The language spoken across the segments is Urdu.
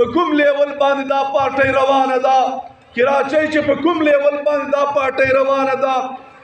په کوم لیول باندې دا پارټۍ روانه ده، کراچۍ چې په کوم لیول باندې دا پارټۍ روانه ده،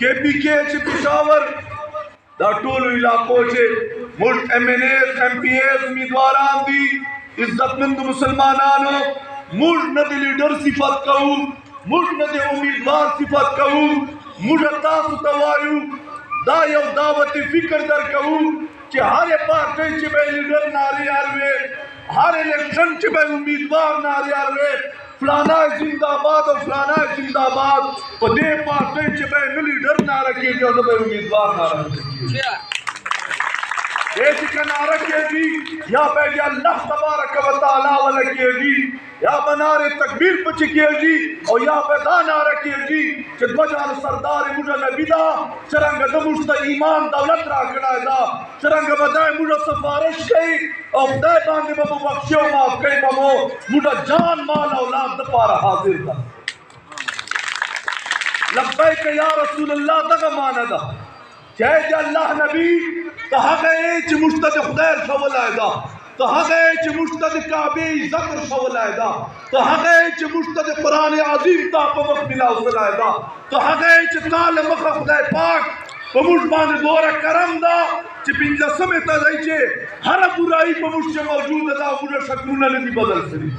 KPK چې پېښور، دا ټولو علاقو چې موږ MNAs MPAs امیدواران دي، عزتمند مسلمانانو، موږ نه د لیډر صفت کوو، موږ نه د امیدوار صفت کوو، موږ تاسو ته وایو دا یو دعوت فکر درکوو چې هر پارټۍ چې به لیډر ناریار وي، هر الیکشن چې به امیدوار ناریار وي، فلانا زندہ باد او فلانا زندہ باد، په دې پارټۍ چې به نه لیډر ناره کېږي او نه به امیدوار ناره کېږي، دې چې که ناره کېږي یا به د الله تبارک وتعالی وله کېږي، یا به نارې تکبیر پچې کېږي او یا به دا ناره کېږي چې دوه جان سردار موږ نبي ده، څرنګه ده موږ ته ایمان دولت راکړی ده، څرنګه به دی موږ سفارش کوي او خدای باندې به مو بخښي او معاف کوي به مو موږ جان مال اولاد دپاره حاضر ده. لبیک یا رسول الله دغه معنی ده چې ای د الله نبي ته هغه یې چې موږ ته د خدای ښولی ده، ته هغه یې چې موږ ته د کعبې ذکر ښولی ده، ته هغه یې چې موږ ته د قرآن عظیم تا په مخ میلاولی ده، ته هغه یې چې تا له مخه خدای پاک په موږ باندې دوره کرم ده چې پنځلسمې ته دی چې هره برایي په موږ چې موجوده ده، موږ شکلونه نه دي بدل کړي،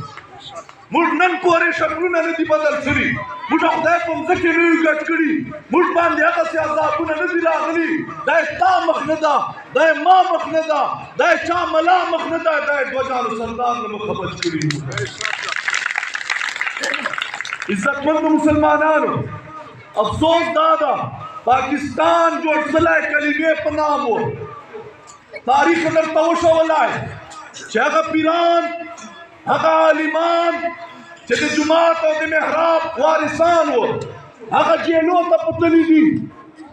موږ نن پورې شکلونه نه دي بدل کړي، موږ خدای په مځکې نه یو ګډ کړي، موږ باندې هغسې عذابونه نه دي راغلي، دا یې تا مخ نه ده، دا یې ما مخ نه ده، دا یې چا ملا مخ نه ده، دا یې دوه جانو سردار له مخه بچ کړي. عزتمندو مسلمانانو، افسوس دا ده پاکستان جوړ سلی کلمې په نام و، تاریخ درته وښولی چې هغه پیران، هغه عالمان چې د جومات او د محراب وارثان وو، هغه جیلو ته پتلي دي،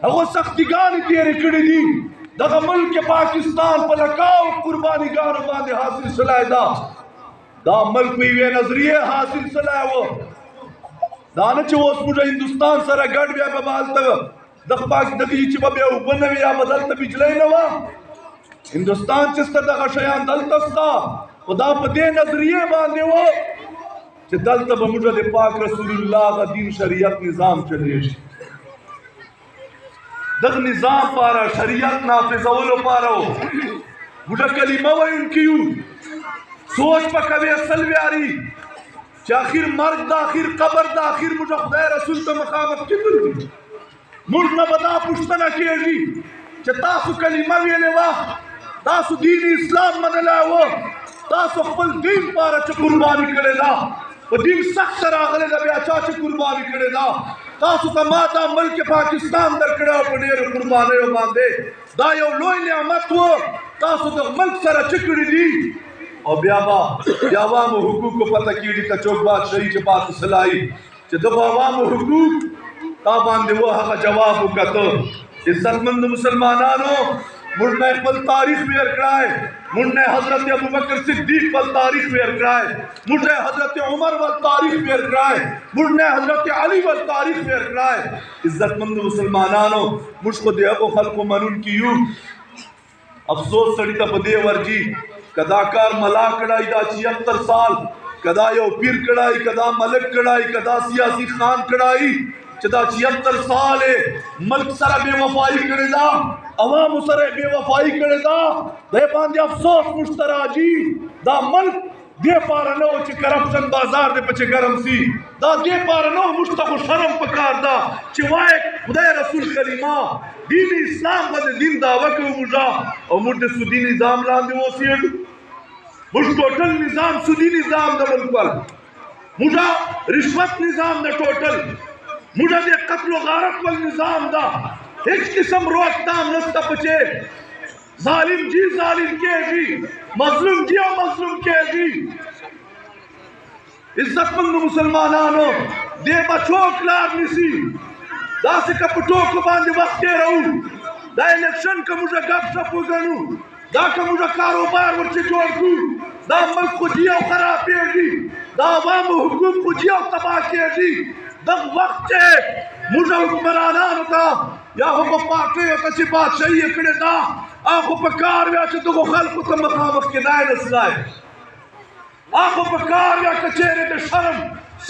هغو سختیګانې تېرې کړي دي، دغه ملک پاکستان په لکاو قربانیګانو باندې حاصل سلی ده، دا ملک په یوې نظریې حاصل سلی و، دا نه چې اوس موږ هندوستان سره ګډ بیا به به هلته دغه چې به بیا اوبه نه وي یا به دلته بجلی نه وه، هندوستان چې سته دغه شیان دلته سته، خو دا په دې نظریې باندې و چې دلته به موږ د پاک رسول الله هغه دین شریعت نظام چلېږي، دغه نظام پاره شریعت نافظولو پاره و، موږ کلمه ویونکي یو، سوچ به کوې سل ویاري چې آخر مرګ ده، آخر قبر ده، آخر موږ خدای رسول ته مخامخ کېدل دي، موږ نه به دا پوښتنه کېږي چې تاسو کلمه ویلې وه، تاسو دین اسلام منلی و، تاسو خپل دین پاره چې قرباني کړې ده، په دین سخته راغلی ده، بیا چا چې قرباني کړې ده، تاسو ته ما دا ملک پاکستان درکړی او په ډېرو قربانیو باندې دا یو لوی نعمت و، تاسو د ملک سره څه کړي دي، او بیا به د عوامو حقوقو پته کېږي که څوک بادشاهي چې پاتې سلایي چې دغو عوامو حقوق تا باندې و هغه جواب وکړه. عزتمند مسلمانانو، موږ نه خپل تاریخ ویر کړی، موږ نه حضرت ابوبکر صدیق ول تاریخ ویر کړی، موږ نه حضرت عمر ول تاریخ ویر کړی، موږ نه حضرت علی ول تاریخ ویر کړی. عزتمند مسلمانانو، موږ خو د هغو خلکو منونکي یو، افسوس سړي ته په دې ورځي که دا کار ملا کړی دا 76 سال، که دا یو پیر کړی، که دا ملک کړی، که دا سیاسي خان کړی چې دا 76 سال ملک سره بې وفایي کړې ده، عوامو سره یې بې وفایي کړې ده، دی باندې افسوس موږ ته راځي. دا ملک دې پاره نه و چې کرپشن بازار دی په چې ګرم سي، دا دې پاره نه و، موږ ته خو شرم پکار ده چې وایي خدای رسول کریمه دین اسلام به د دین دعوه کوو موږ، او موږ د سودي نظام لاندې اوسېږو، موږ ټوټل نظام سودي نظام د ملک ول، موږ رشوت نظام د ټوټل، موږ د قتل و غارت ول نظام دا، هیڅ قسم روکتام نسته پچې ظالم جی ظالم کېږي، مظلوم جی او مظلوم کېږي. عزتمند مسلمانانو، دې به څوک لار نیسي، داسې که په ټوکو باندې وخت تېروو، دا الیکشن که موږ ګپ شپ وګڼو، دا که موږ کاروبار ورچې جوړ کړو، دا ملک خو جي او خرابېږي، دا عوامو حقوق خو جي او تباه کېږي. دغه وخت چې موږ حکمرانانو ته یا هغو پارټیو ته چې بادشاهي یې کړې ده، هغه خو په کار ویا چې دغو خلکو ته مخامخ کېدای نه سلای. Aku bekar ya kecere de şarım.